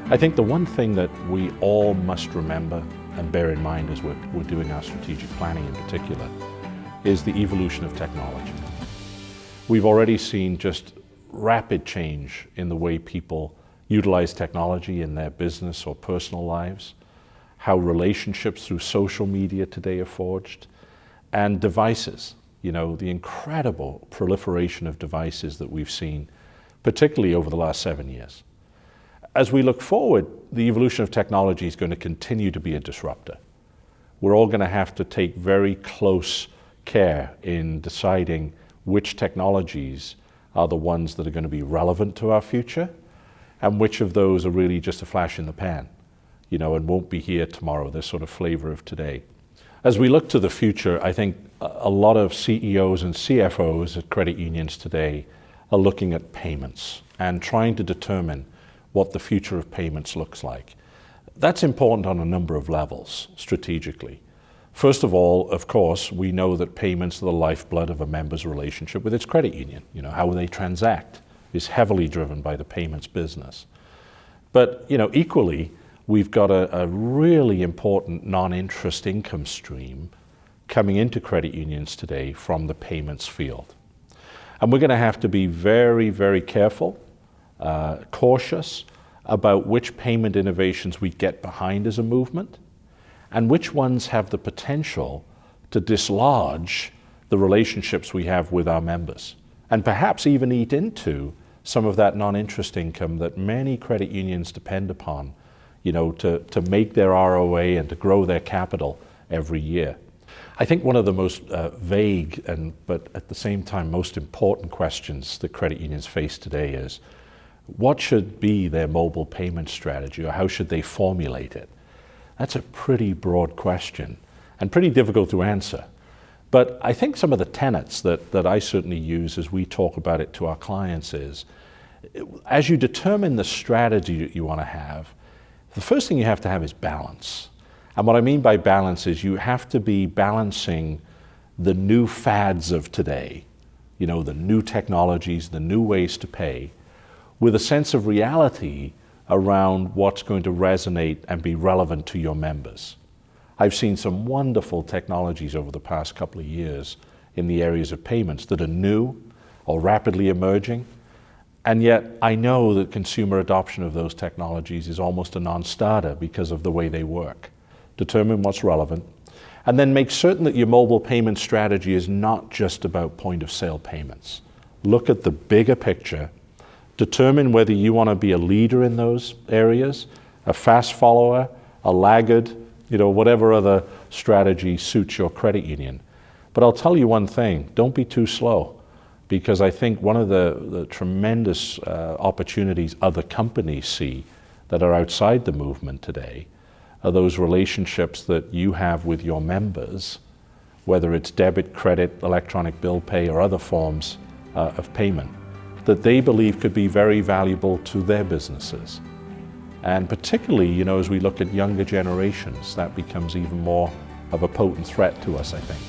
I think the one thing that we all must remember and bear in mind as we're doing our strategic planning in particular is the evolution of technology. We've already seen just rapid change in the way people utilize technology in their business or personal lives, how relationships through social media today are forged, and devices, the incredible proliferation of devices that we've seen, particularly over the last 7 years. As we look forward, the evolution of technology is going to continue to be a disruptor. We're all going to have to take very close care in deciding which technologies are the ones that are going to be relevant to our future and which of those are really just a flash in the pan, and won't be here tomorrow, this sort of flavor of today. As we look to the future, I think a lot of CEOs and CFOs at credit unions today are looking at payments and trying to determine what the future of payments looks like. That's important on a number of levels strategically. First of all, of course, we know that payments are the lifeblood of a member's relationship with its credit union. How they transact is heavily driven by the payments business. But equally, we've got a really important non-interest income stream coming into credit unions today from the payments field. And we're going to have to be very, very careful, cautious about which payment innovations we get behind as a movement and which ones have the potential to dislodge the relationships we have with our members and perhaps even eat into some of that non-interest income that many credit unions depend upon, to make their ROA and to grow their capital every year. I think one of the most vague but at the same time most important questions that credit unions face today is, what should be their mobile payment strategy, or how should they formulate it? That's a pretty broad question and pretty difficult to answer. But I think some of the tenets that I certainly use as we talk about it to our clients is, as you determine the strategy that you want to have, the first thing you have to have is balance. And what I mean by balance is you have to be balancing the new fads of today, the new technologies, the new ways to pay, with a sense of reality around what's going to resonate and be relevant to your members. I've seen some wonderful technologies over the past couple of years in the areas of payments that are new or rapidly emerging, and yet I know that consumer adoption of those technologies is almost a non-starter because of the way they work. Determine what's relevant, and then make certain that your mobile payment strategy is not just about point-of-sale payments. Look at the bigger picture. Determine whether you want to be a leader in those areas, a fast follower, a laggard, whatever other strategy suits your credit union. But I'll tell you one thing, don't be too slow, because I think one of the tremendous opportunities other companies see that are outside the movement today are those relationships that you have with your members, whether it's debit, credit, electronic bill pay, or other forms of payment, that they believe could be very valuable to their businesses. And particularly, as we look at younger generations, that becomes even more of a potent threat to us, I think.